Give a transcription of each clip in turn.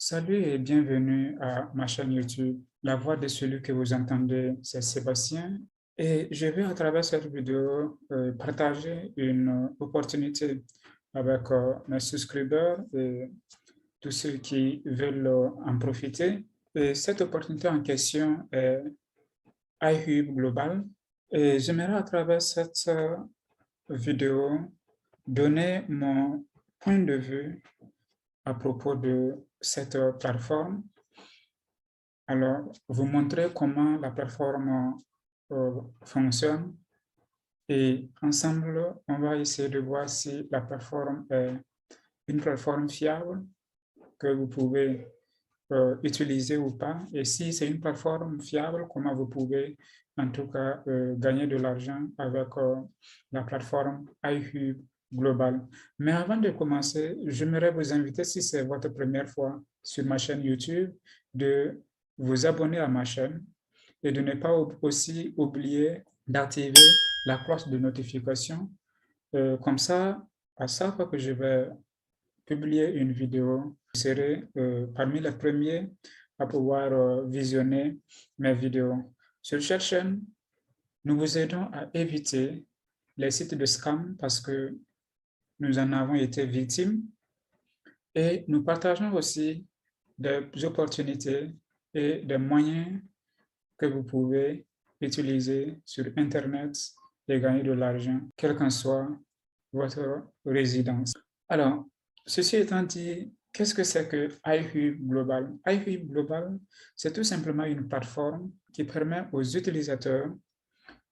Salut et bienvenue à ma chaîne YouTube. La voix de celui que vous entendez, c'est Sébastien. Et je vais à travers cette vidéo partager une opportunité avec mes souscripteurs et tous ceux qui veulent en profiter. Et cette opportunité en question est iHub Global. Et j'aimerais à travers cette vidéo donner mon point de vue à propos de cette plateforme. Alors, vous montrer comment la plateforme fonctionne et ensemble, on va essayer de voir si la plateforme est une plateforme fiable que vous pouvez utiliser ou pas. Et si c'est une plateforme fiable, comment vous pouvez en tout cas gagner de l'argent avec la plateforme iHub Global. Mais avant de commencer, j'aimerais vous inviter, si c'est votre première fois sur ma chaîne YouTube, de vous abonner à ma chaîne et de ne pas aussi oublier d'activer la cloche de notification. Comme ça, à chaque fois que je vais publier une vidéo, vous serez parmi les premiers à pouvoir visionner mes vidéos. Sur cette chaîne, nous vous aidons à éviter les sites de scam parce que nous en avons été victimes et nous partageons aussi des opportunités et des moyens que vous pouvez utiliser sur Internet et gagner de l'argent, quelle qu'en soit votre résidence. Alors, ceci étant dit, qu'est-ce que c'est que iHub Global? iHub Global, c'est tout simplement une plateforme qui permet aux utilisateurs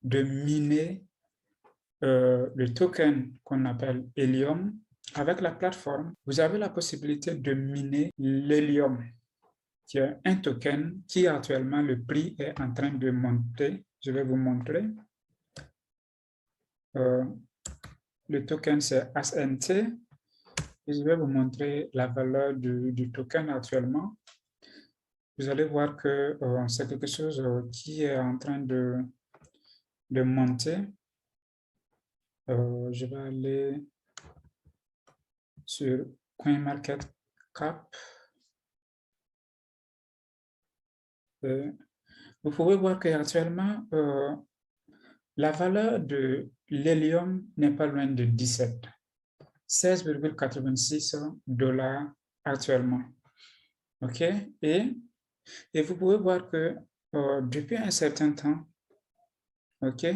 de miner le token qu'on appelle Helium. Avec la plateforme, vous avez la possibilité de miner l'Helium, qui est un token qui actuellement, le prix est en train de monter. Je vais vous montrer. Euh, le token, c'est ASNT. Et je vais vous montrer la valeur du token actuellement. Vous allez voir que c'est quelque chose qui est en train de monter. Je vais aller sur CoinMarketCap. Vous pouvez voir qu'actuellement, la valeur de l'hélium n'est pas loin de 16,86 $ actuellement. OK? Et vous pouvez voir que depuis un certain temps, OK,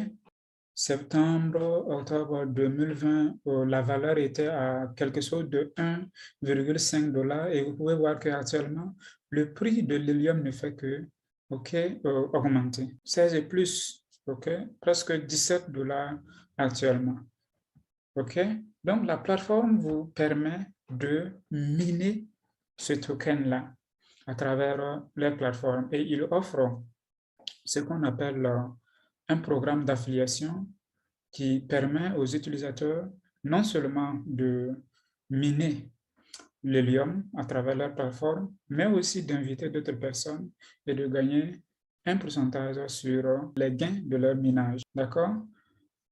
septembre, octobre 2020, la valeur était à quelque chose de 1,5 $ et vous pouvez voir qu'actuellement, le prix de l'hélium ne fait que augmenter. 16 et plus, OK, presque 17 $ actuellement. OK, donc la plateforme vous permet de miner ce token-là à travers les plateformes et il offre ce qu'on appelle un programme d'affiliation qui permet aux utilisateurs non seulement de miner l'hélium à travers leur plateforme, mais aussi d'inviter d'autres personnes et de gagner un pourcentage sur les gains de leur minage. D'accord?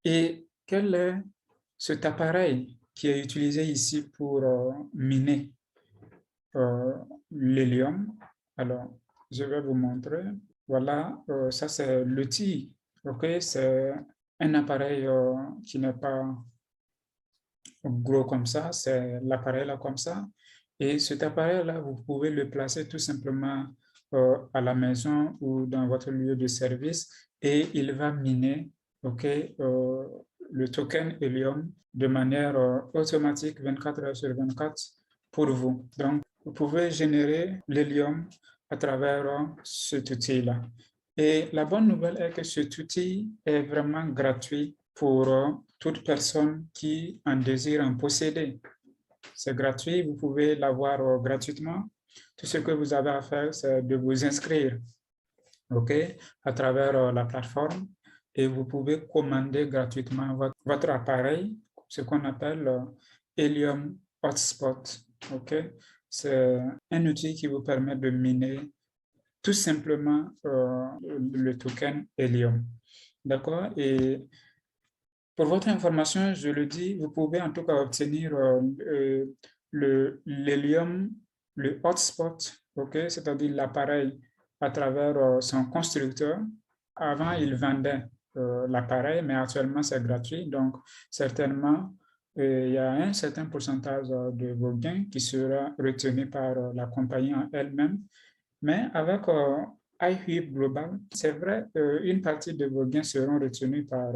Et quel est cet appareil qui est utilisé ici pour miner l'hélium? Alors, je vais vous montrer. Voilà, ça c'est l'outil. OK, c'est un appareil qui n'est pas gros comme ça, c'est l'appareil là comme ça. Et cet appareil-là, vous pouvez le placer tout simplement à la maison ou dans votre lieu de service et il va miner le token Helium de manière automatique 24 heures sur 24 pour vous. Donc, vous pouvez générer l'hélium à travers cet outil-là. Et la bonne nouvelle est que cet outil est vraiment gratuit pour toute personne qui en désire en posséder. C'est gratuit, vous pouvez l'avoir gratuitement. Tout ce que vous avez à faire, c'est de vous inscrire à travers la plateforme et vous pouvez commander gratuitement votre appareil, ce qu'on appelle Helium Hotspot. C'est un outil qui vous permet de miner tout simplement le token Helium. D'accord? Et pour votre information, je le dis, vous pouvez en tout cas obtenir l'hélium le hotspot, ok, c'est-à-dire l'appareil à travers son constructeur. Avant, il vendait l'appareil, mais actuellement, c'est gratuit. Donc, certainement, il y a un certain pourcentage de vos gains qui sera retenu par la compagnie en elle-même. Mais avec iHub Global, c'est vrai, une partie de vos gains seront retenus par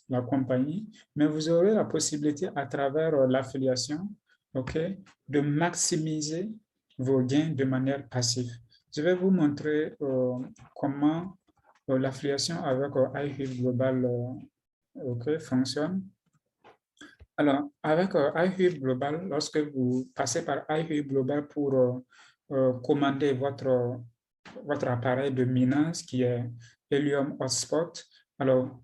la compagnie, mais vous aurez la possibilité à travers l'affiliation, ok, de maximiser vos gains de manière passive. Je vais vous montrer comment l'affiliation avec iHub Global ok, fonctionne. Alors, avec iHub Global, lorsque vous passez par iHub Global pour commander votre appareil de minage qui est Helium Hotspot, alors,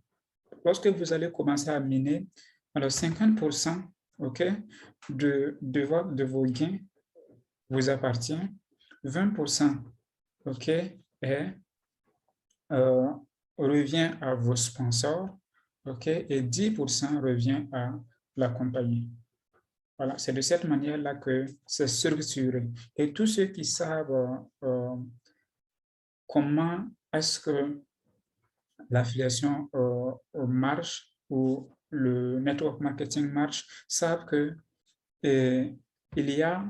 lorsque vous allez commencer à miner, alors 50% ok, de vos gains vous appartient, 20% ok, est, euh, revient à vos sponsors, ok, et 10% revient à la compagnie. Voilà, c'est de cette manière-là que c'est structuré. Et tous ceux qui savent comment est-ce que l'affiliation marche ou le network marketing marche savent que il y a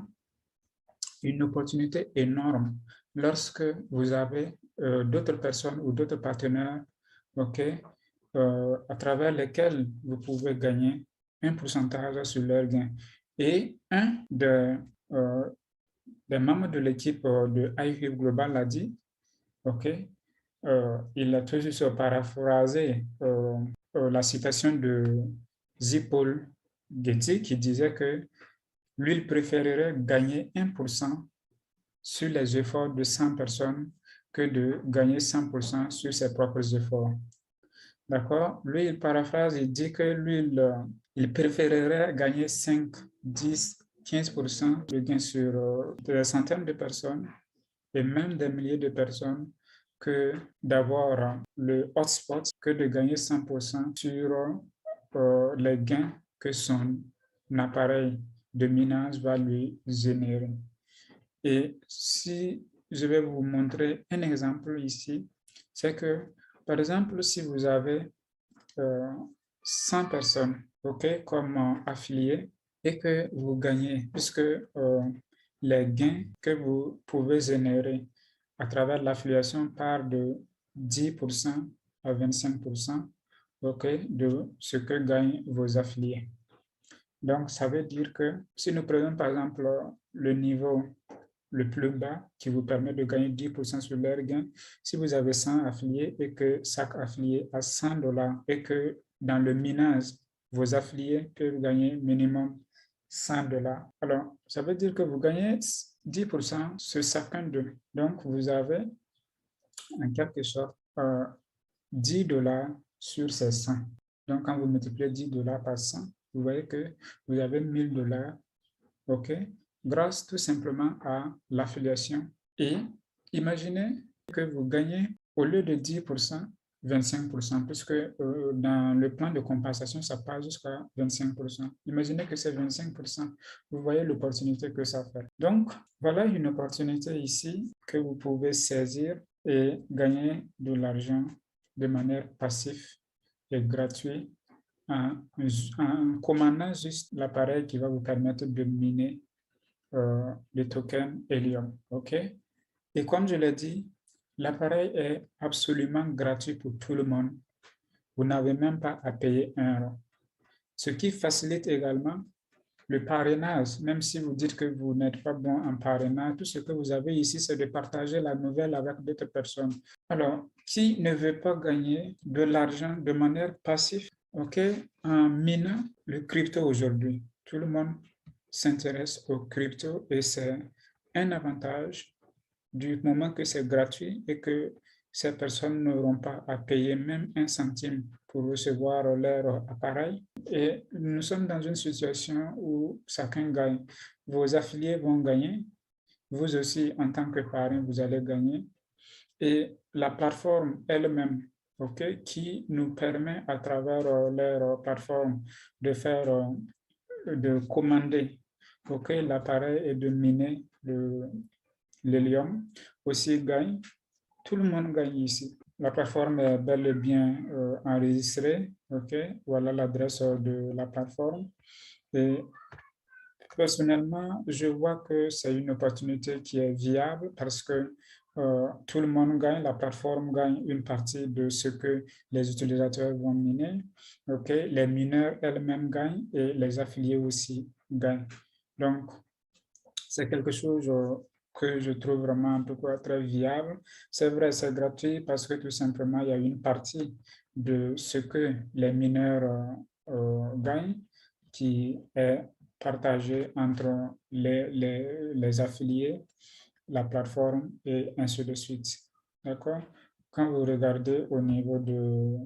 une opportunité énorme lorsque vous avez d'autres personnes ou d'autres partenaires, ok, à travers lesquels vous pouvez gagner un pourcentage sur leur gain. Et un des membres de l'équipe de iHub Global l'a dit, ok, il a tout juste paraphrasé la citation de Zipol Getty qui disait que lui, il préférerait gagner 1% sur les efforts de 100 personnes que de gagner 100% sur ses propres efforts. D'accord? Lui, il paraphrase, il dit que lui, il préférerait gagner 5, 10, 15% de gains sur des centaines de personnes et même des milliers de personnes que d'avoir le hotspot, que de gagner 100% sur les gains que son appareil de minage va lui générer. Et si je vais vous montrer un exemple ici, c'est que, par exemple, si vous avez 100 personnes, ok, comme affiliés, et que vous gagnez, puisque les gains que vous pouvez générer à travers l'affiliation part de 10% à 25%, ok, de ce que gagnent vos affiliés. Donc, ça veut dire que si nous prenons par exemple le niveau le plus bas qui vous permet de gagner 10% sur leur gain, si vous avez 100 affiliés et que chaque affilié a 100 dollars et que dans le minage, vos affiliés peuvent gagner minimum 100 dollars. Alors, ça veut dire que vous gagnez 10% sur chacun d'eux. Donc, vous avez en quelque sorte 10 dollars sur ces 100. Donc, quand vous multipliez 10 dollars par 100, vous voyez que vous avez 1000 dollars, ok, grâce tout simplement à l'affiliation. Et imaginez que vous gagnez au lieu de 10%, 25%, puisque dans le plan de compensation, ça part jusqu'à 25%. Imaginez que c'est 25%. Vous voyez l'opportunité que ça fait. Donc, voilà une opportunité ici que vous pouvez saisir et gagner de l'argent de manière passive et gratuite en commandant juste l'appareil qui va vous permettre de miner le token Helium. OK? Et comme je l'ai dit, l'appareil est absolument gratuit pour tout le monde. Vous n'avez même pas à payer un euro. Ce qui facilite également le parrainage. Même si vous dites que vous n'êtes pas bon en parrainage, tout ce que vous avez ici, c'est de partager la nouvelle avec d'autres personnes. Alors, qui ne veut pas gagner de l'argent de manière passive, ok, en minant le crypto aujourd'hui? Tout le monde s'intéresse au crypto et c'est un avantage du moment que c'est gratuit et que ces personnes n'auront pas à payer même un centime pour recevoir leur appareil. Et nous sommes dans une situation où chacun gagne. Vos affiliés vont gagner, vous aussi, en tant que parrain, vous allez gagner. Et la plateforme elle-même, ok, qui nous permet à travers leur plateforme de faire, de commander OK, l'appareil est de miner l'hélium aussi gagne. Tout le monde gagne ici. La plateforme est bel et bien enregistrée. OK, voilà l'adresse de la plateforme. Et personnellement, je vois que c'est une opportunité qui est viable parce que tout le monde gagne, la plateforme gagne une partie de ce que les utilisateurs vont miner. OK, les mineurs elles-mêmes gagnent et les affiliés aussi gagnent. Donc, c'est quelque chose que je trouve vraiment en tout cas très viable. C'est vrai, c'est gratuit parce que tout simplement, il y a une partie de ce que les mineurs gagnent qui est partagée entre les affiliés, la plateforme et ainsi de suite. D'accord? Quand vous regardez au niveau de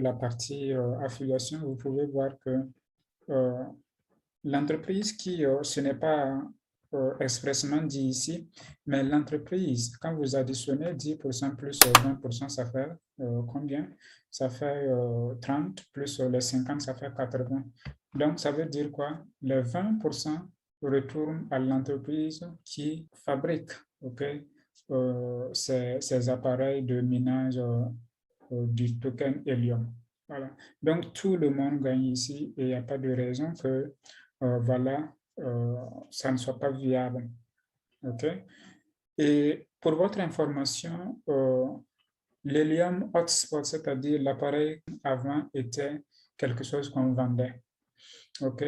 la partie affiliation, vous pouvez voir que euh, l'entreprise qui, ce n'est pas expressement dit ici, mais l'entreprise, quand vous additionnez 10% plus 20%, ça fait combien? Ça fait 30 plus les 50, ça fait 80. Donc, ça veut dire quoi? Les 20% retournent à l'entreprise qui fabrique, OK, ces appareils de minage du token Helium. Voilà. Donc, tout le monde gagne ici et il n'y a pas de raison que voilà, ça ne soit pas viable. OK? Et pour votre information, l'Helium Hotspot, c'est-à-dire l'appareil avant, était quelque chose qu'on vendait. OK?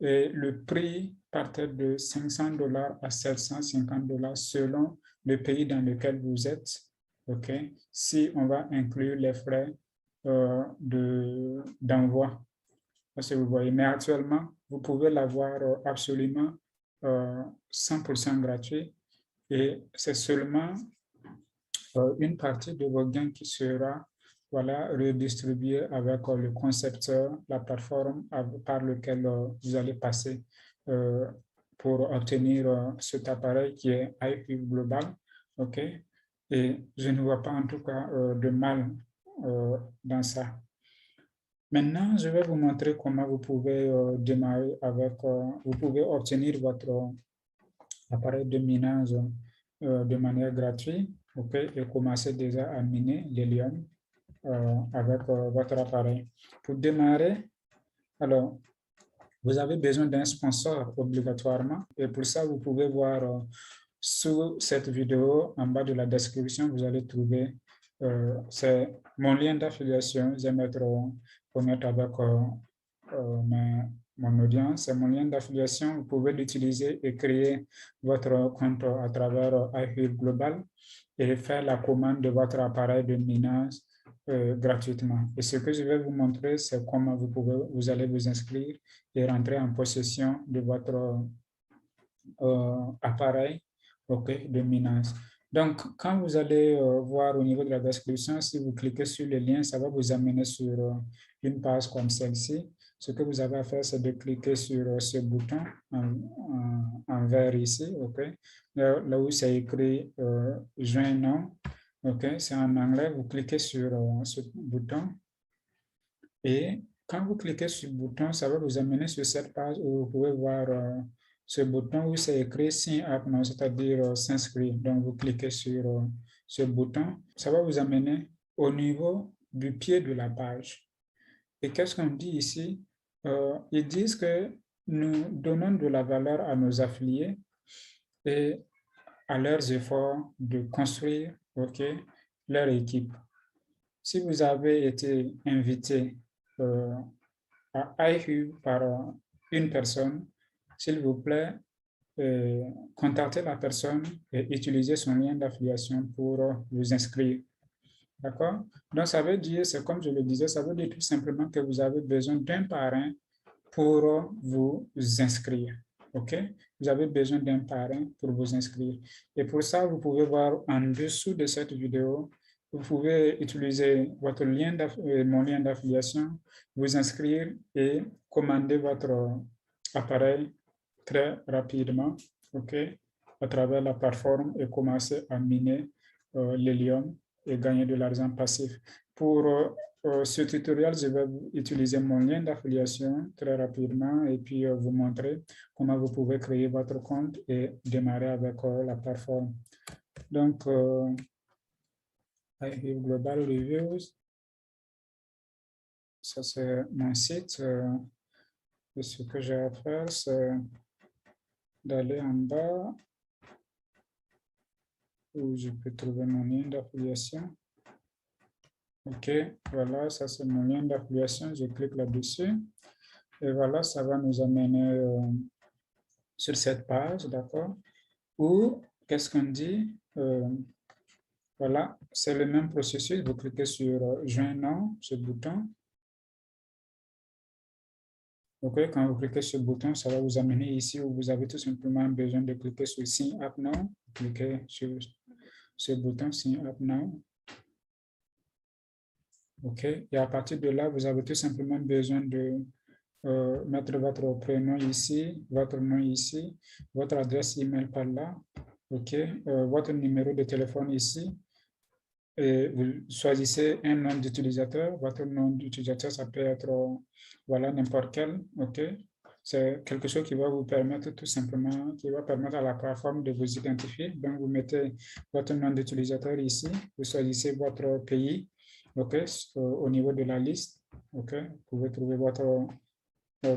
Et le prix partait de 500 $ à 750 $ selon le pays dans lequel vous êtes. OK? Si on va inclure les frais d'envoi. Parce que vous voyez, mais actuellement, vous pouvez l'avoir absolument 100% gratuit et c'est seulement une partie de vos gains qui sera voilà, redistribuée avec le concepteur, la plateforme par lequel vous allez passer euh, pour obtenir cet appareil qui est iFi Global. OK? Et je ne vois pas en tout cas de mal dans ça. Maintenant, je vais vous montrer comment vous pouvez démarrer avec, vous pouvez obtenir votre appareil de minage de manière gratuite, ok, et commencer déjà à miner l'hélium avec votre appareil. Pour démarrer, alors, vous avez besoin d'un sponsor obligatoirement et pour ça, vous pouvez voir sous cette vidéo, en bas de la description, vous allez trouver c'est mon lien d'affiliation. Je vais mettre avec mon audience. C'est mon lien d'affiliation. Vous pouvez l'utiliser et créer votre compte à travers iFeel Global et faire la commande de votre appareil de minage gratuitement. Et ce que je vais vous montrer, c'est comment vous allez vous inscrire et rentrer en possession de votre appareil de minage. Donc, quand vous allez voir au niveau de la description, si vous cliquez sur le lien, ça va vous amener sur une page comme celle-ci. Ce que vous avez à faire, c'est de cliquer sur ce bouton en vert ici, là où c'est écrit Join Now, c'est en anglais. Vous cliquez sur ce bouton et quand vous cliquez sur le bouton, ça va vous amener sur cette page où vous pouvez voir ce bouton où c'est écrit Sign Up Now, c'est-à-dire s'inscrire. Donc, vous cliquez sur ce bouton. Ça va vous amener au niveau du pied de la page. Et qu'est-ce qu'on dit ici? Ils disent que nous donnons de la valeur à nos affiliés et à leurs efforts de construire leur équipe. Si vous avez été invité à IHU par une personne, s'il vous plaît, contactez la personne et utilisez son lien d'affiliation pour vous inscrire. D'accord? Donc, ça veut dire, c'est comme je le disais, ça veut dire tout simplement que vous avez besoin d'un parrain pour vous inscrire. OK? Vous avez besoin d'un parrain pour vous inscrire. Et pour ça, vous pouvez voir en dessous de cette vidéo, vous pouvez utiliser votre lien mon lien d'affiliation, vous inscrire et commander votre appareil très rapidement, OK, à travers la plateforme et commencer à miner l'hélium et gagner de l'argent passif. Pour Pour ce tutoriel, je vais utiliser mon lien d'affiliation très rapidement et puis vous montrer comment vous pouvez créer votre compte et démarrer avec la plateforme. Donc, iHeal Global Reviews, ça c'est mon site. Et ce que j'ai à faire, c'est d'aller en bas où je peux trouver mon lien d'affiliation. OK, voilà, ça c'est mon lien d'affiliation. Je clique là-dessus. Et voilà, ça va nous amener sur cette page, d'accord? Ou, qu'est-ce qu'on dit? Voilà, c'est le même processus. Vous cliquez sur Joindre, ce bouton. OK, quand vous cliquez sur ce bouton, ça va vous amener ici où vous avez tout simplement besoin de cliquer sur Sign Up Now. Cliquez sur ce bouton Sign Up Now. OK, et à partir de là, vous avez tout simplement besoin de mettre votre prénom ici, votre nom ici, votre adresse email par là, OK, votre numéro de téléphone ici, et vous choisissez un nom d'utilisateur. Votre nom d'utilisateur, ça peut être voilà, n'importe quel, OK. C'est quelque chose qui va vous permettre tout simplement, qui va permettre à la plateforme de vous identifier. Donc, vous mettez votre nom d'utilisateur ici, vous choisissez votre pays, OK, au niveau de la liste, OK. Vous pouvez trouver votre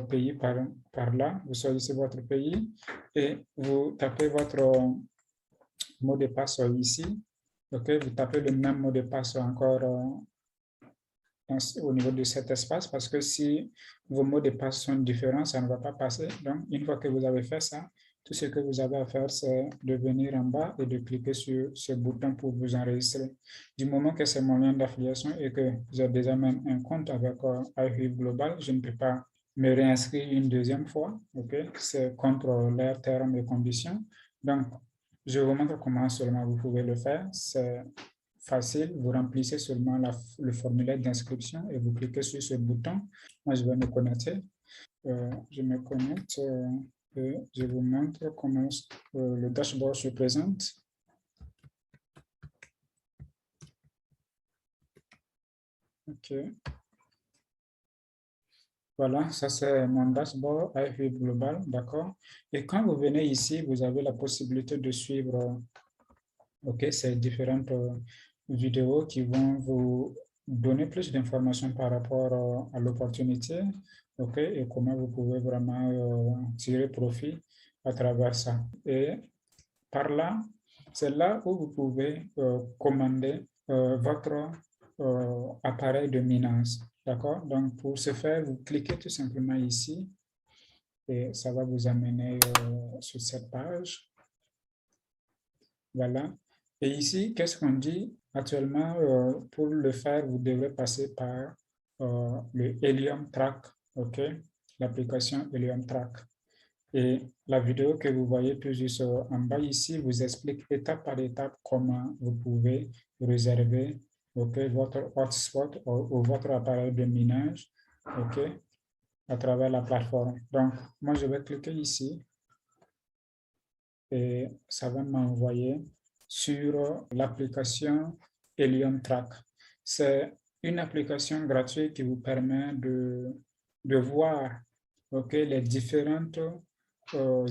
pays par là, vous choisissez votre pays et vous tapez votre mot de passe ici. OK, vous tapez le même mot de passe encore au niveau de cet espace parce que si vos mots de passe sont différents, ça ne va pas passer. Donc, une fois que vous avez fait ça, tout ce que vous avez à faire, c'est de venir en bas et de cliquer sur ce bouton pour vous enregistrer. Du moment que c'est mon lien d'affiliation et que vous avez déjà même un compte avec iHeal Global, je ne peux pas me réinscrire une deuxième fois. OK, c'est contre leurs termes et conditions. Donc, je vous montre comment seulement vous pouvez le faire. C'est facile, vous remplissez seulement le formulaire d'inscription et vous cliquez sur ce bouton. Moi, je vais me connecter. Je me connecte et je vous montre comment le dashboard se présente. OK. Voilà, ça c'est mon dashboard iHeal Global, d'accord? Et quand vous venez ici, vous avez la possibilité de suivre ces différentes vidéos qui vont vous donner plus d'informations par rapport à l'opportunité, et comment vous pouvez vraiment tirer profit à travers ça. Et par là, c'est là où vous pouvez commander votre appareil de minage. D'accord? Donc, pour ce faire, vous cliquez tout simplement ici et ça va vous amener sur cette page. Voilà. Et ici, qu'est-ce qu'on dit? Actuellement, pour le faire, vous devrez passer par le Helium Track, OK? L'application Helium Track. Et la vidéo que vous voyez tout juste en bas ici vous explique étape par étape comment vous pouvez réserver, OK, votre hotspot ou votre appareil de minage, OK, à travers la plateforme. Donc, moi, je vais cliquer ici et ça va m'envoyer sur l'application Helium Track. C'est une application gratuite qui vous permet de voir les différentes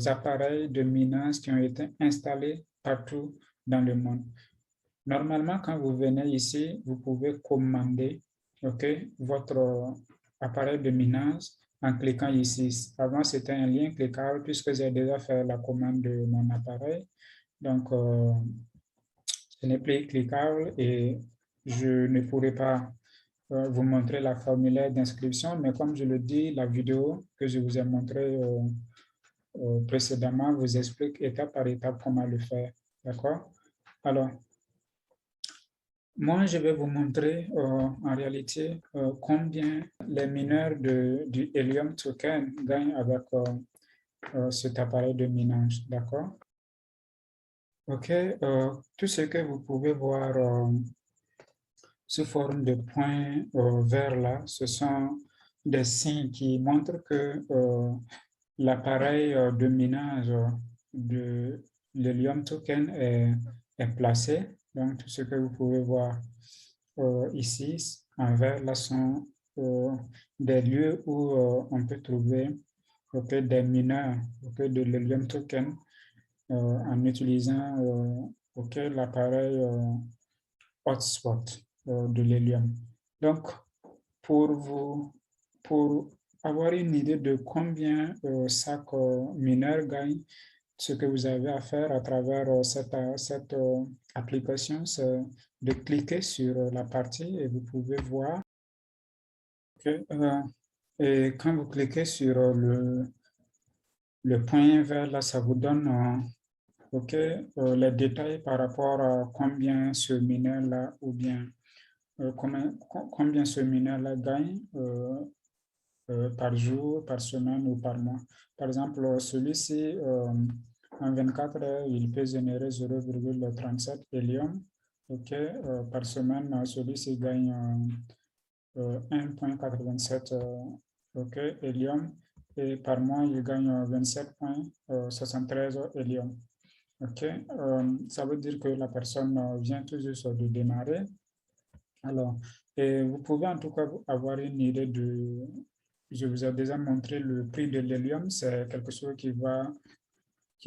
appareils de minage qui ont été installés partout dans le monde. Normalement, quand vous venez ici, vous pouvez commander votre appareil de minage en cliquant ici. Avant, c'était un lien cliquable puisque j'ai déjà fait la commande de mon appareil. Donc, ce n'est plus cliquable et je ne pourrai pas vous montrer la formulaire d'inscription, mais comme je le dis, la vidéo que je vous ai montrée précédemment vous explique étape par étape comment le faire. D'accord? Alors, moi, je vais vous montrer en réalité combien les mineurs du Helium Token gagnent avec cet appareil de minage. D'accord? OK. Tout ce que vous pouvez voir sous forme de points verts là, ce sont des signes qui montrent que l'appareil de minage de l'Helium Token est placé. Donc, tout ce que vous pouvez voir ici, en vert, là sont des lieux où on peut trouver des mineurs de l'Helium token en utilisant l'appareil hotspot de l'hélium. Donc, pour vous, pour avoir une idée de combien chaque mineur gagne, ce que vous avez à faire à travers cette application, c'est de cliquer sur la partie et vous pouvez voir que et quand vous cliquez sur le point vert, là, ça vous donne les détails par rapport à combien ce mineur-là ou bien combien ce mineur-là gagne par jour, par semaine ou par mois. Par exemple, celui-ci, en 24 heures, il peut générer 0,37 hélium. Par semaine, celui-ci gagne 1,87 hélium et par mois, il gagne 27,73 hélium. Ça veut dire que la personne vient tout juste de démarrer. Alors, et vous pouvez en tout cas avoir une idée de... Je vous ai déjà montré le prix de l'hélium, c'est quelque chose qui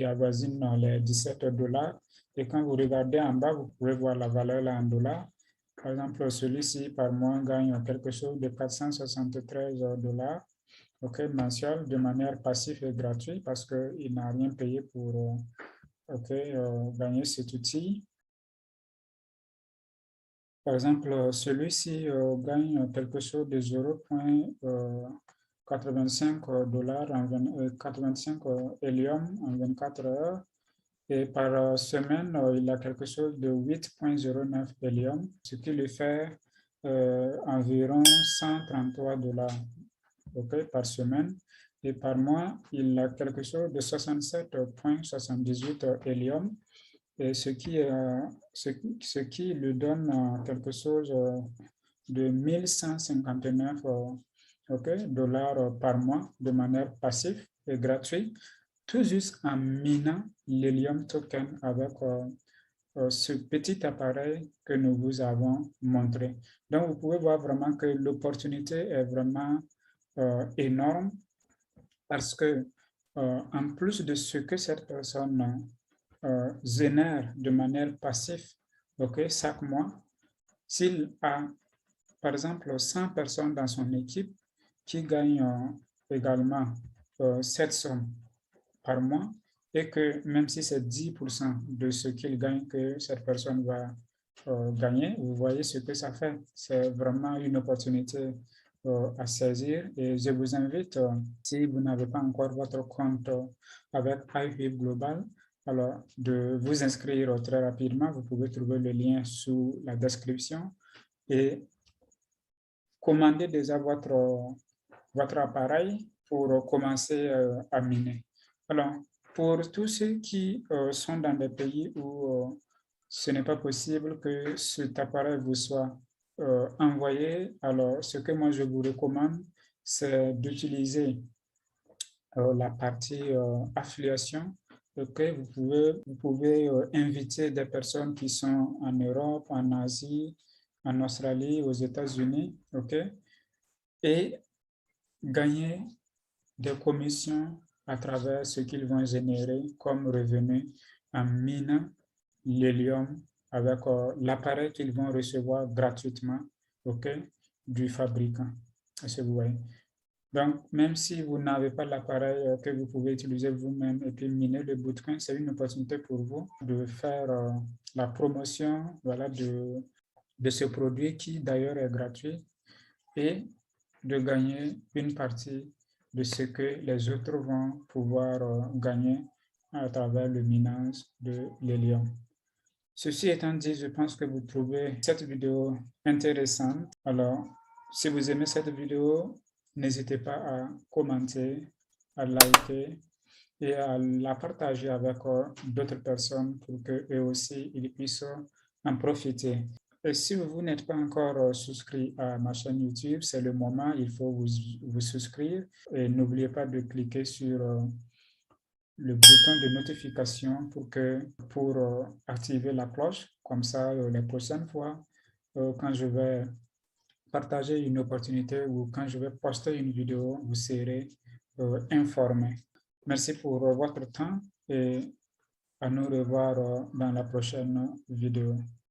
avoisine les 17 dollars. Et quand vous regardez en bas, vous pouvez voir la valeur là en dollars. Par exemple, celui-ci par mois gagne quelque chose de 473 dollars mensuel de manière passive et gratuite parce qu'il n'a rien payé pour gagner cet outil. Par exemple, celui-ci gagne quelque chose de 0,85 dollars, 85 hélium en 24 heures. Et par semaine, il a quelque chose de 8,09 hélium, ce qui lui fait environ 133 dollars par semaine. Et par mois, il a quelque chose de 67,78 hélium, et ce qui lui donne quelque chose de 1159 dollars par mois de manière passive et gratuite, tout juste en minant l'Helium token avec ce petit appareil que nous vous avons montré. Donc, vous pouvez voir vraiment que l'opportunité est vraiment énorme parce que en plus de ce que cette personne génère de manière passive chaque mois, s'il a par exemple 100 personnes dans son équipe qui gagnent également cette somme par mois et que même si c'est 10% de ce qu'il gagne que cette personne va gagner, vous voyez ce que ça fait. C'est vraiment une opportunité à saisir et je vous invite, si vous n'avez pas encore votre compte avec iWave Global, alors de vous inscrire très rapidement. Vous pouvez trouver le lien sous la description et commander déjà votre appareil pour commencer à miner. Alors, pour tous ceux qui sont dans des pays où ce n'est pas possible que cet appareil vous soit envoyé, alors ce que moi je vous recommande, c'est d'utiliser la partie affiliation. Vous pouvez inviter des personnes qui sont en Europe, en Asie, en Australie, aux États-Unis, et gagner des commissions à travers ce qu'ils vont générer comme revenus en minant l'hélium avec l'appareil qu'ils vont recevoir gratuitement du fabricant. Est-ce que vous voyez? Donc, même si vous n'avez pas l'appareil que vous pouvez utiliser vous-même et puis miner le bootcoin, c'est une opportunité pour vous de faire la promotion de ce produit qui d'ailleurs est gratuit et de gagner une partie de ce que les autres vont pouvoir gagner à travers le minage de l'hélium. Ceci étant dit, je pense que vous trouvez cette vidéo intéressante. Alors, si vous aimez cette vidéo, n'hésitez pas à commenter, à liker et à la partager avec d'autres personnes pour qu'eux aussi ils puissent en profiter. Et si vous n'êtes pas encore souscrit à ma chaîne YouTube, c'est le moment, il faut vous souscrire. Et n'oubliez pas de cliquer sur le bouton de notification pour activer la cloche. Comme ça, les prochaines fois, quand je vais partager une opportunité ou quand je vais poster une vidéo, vous serez informé. Merci pour votre temps et à nous revoir dans la prochaine vidéo.